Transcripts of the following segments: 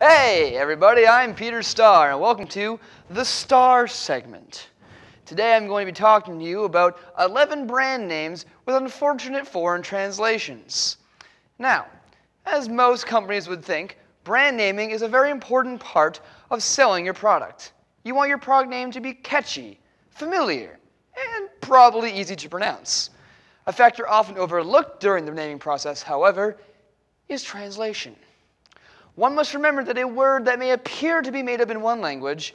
Hey everybody, I'm Peter Starr and welcome to the Starr Segment. Today I'm going to be talking to you about 11 brand names with unfortunate foreign translations. Now, as most companies would think, brand naming is a very important part of selling your product. You want your product name to be catchy, familiar, and probably easy to pronounce. A factor often overlooked during the naming process, however, is translation. One must remember that a word that may appear to be made up in one language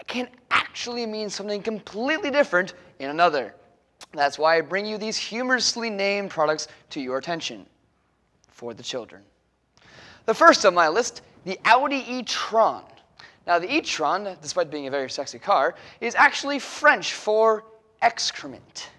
can actually mean something completely different in another. That's why I bring you these humorously named products to your attention for the children. The first on my list, the Audi e-tron. Now the e-tron, despite being a very sexy car, is actually French for excrement.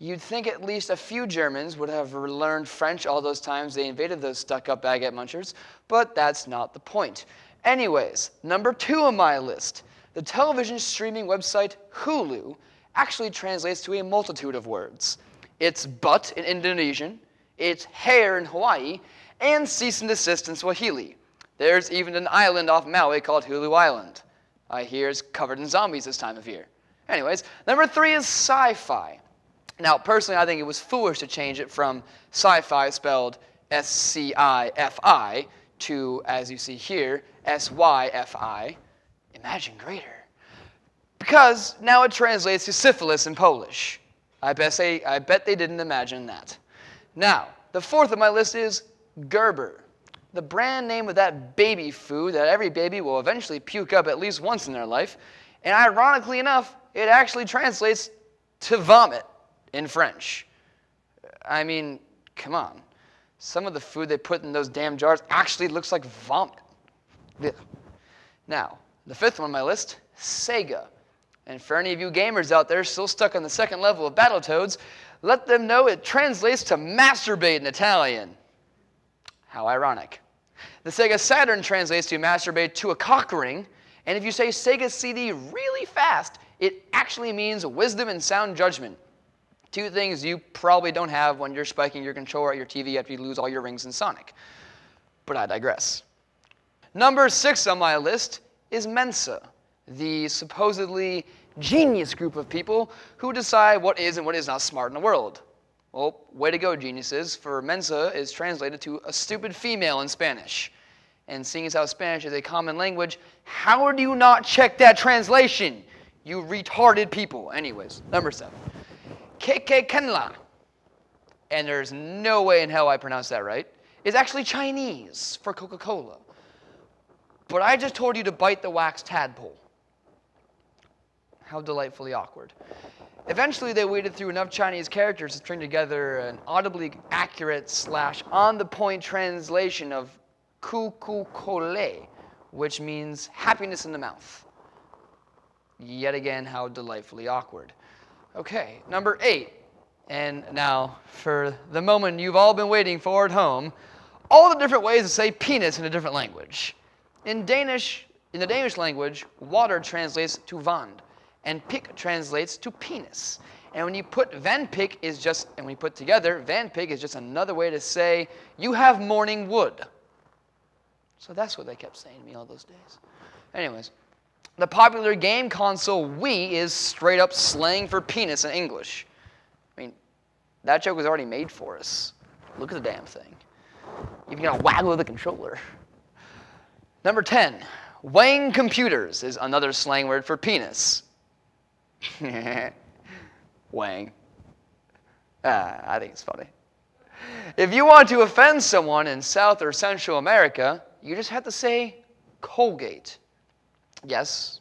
You'd think at least a few Germans would have learned French all those times they invaded those stuck-up baguette munchers, but that's not the point. Anyways, number 2 on my list, the television streaming website Hulu actually translates to a multitude of words. It's butt in Indonesian, it's hair in Hawaii, and cease and desist in Swahili. There's even an island off Maui called Hulu Island. I hear it's covered in zombies this time of year. Anyways, number 3 is sci-fi. Now, personally, I think it was foolish to change it from sci-fi, spelled S-C-I-F-I, to, as you see here, S-Y-F-I. Imagine greater. Because now it translates to syphilis in Polish. I bet they didn't imagine that. Now, the 4th on my list is Gerber, the brand name of that baby food that every baby will eventually puke up at least once in their life. And ironically enough, it actually translates to vomit in French. I mean, come on. Some of the food they put in those damn jars actually looks like vomit. Ugh. Now, the 5th one on my list, Sega. And for any of you gamers out there still stuck on the 2nd level of Battletoads, let them know it translates to masturbate in Italian. How ironic. The Sega Saturn translates to masturbate to a cock ring, and if you say Sega CD really fast, it actually means wisdom and sound judgment. 2 things you probably don't have when you're spiking your controller at your TV after you lose all your rings in Sonic. But I digress. Number 6 on my list is Mensa, the supposedly genius group of people who decide what is and what is not smart in the world. Well, way to go, geniuses, for Mensa is translated to a stupid female in Spanish. And seeing as how Spanish is a common language, how do you not check that translation? You retarded people. Anyways, number 7. Kenla, and there's no way in hell I pronounced that right, is actually Chinese for Coca-Cola. But I just told you to bite the wax tadpole. How delightfully awkward. Eventually, they waded through enough Chinese characters to string together an audibly accurate / on-the-point translation of Ku-ku-kole, which means happiness in the mouth. Yet again, how delightfully awkward. Okay, number 8. And now, for the moment you've all been waiting for at home, all the different ways to say penis in a different language. In the Danish language, water translates to vand, and pik translates to penis. And when you put vanpik and we put together, vanpik is just another way to say, you have morning wood. So that's what they kept saying to me all those days. Anyways. The popular game console Wii is straight up slang for penis in English. I mean, that joke was already made for us. Look at the damn thing. You've got to waggle the controller. Number 10, Wang computers is another slang word for penis. Wang. I think it's funny. If you want to offend someone in South or Central America, you just have to say Colgate. Yes,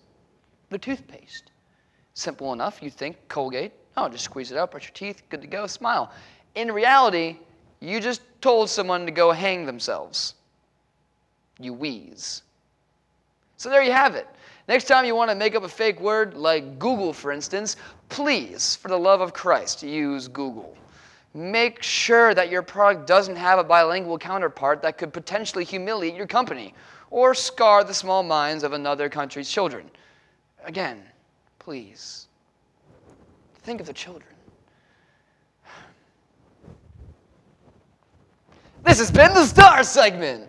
the toothpaste. Simple enough. You think Colgate. Oh, just squeeze it out, brush your teeth, good to go, smile. In reality, you just told someone to go hang themselves. You wheeze. So there you have it. Next time you want to make up a fake word, like Google, for instance, please, for the love of Christ, use Google. Make sure that your product doesn't have a bilingual counterpart that could potentially humiliate your company or scar the small minds of another country's children. Again, please, think of the children. This has been the Starr Segment.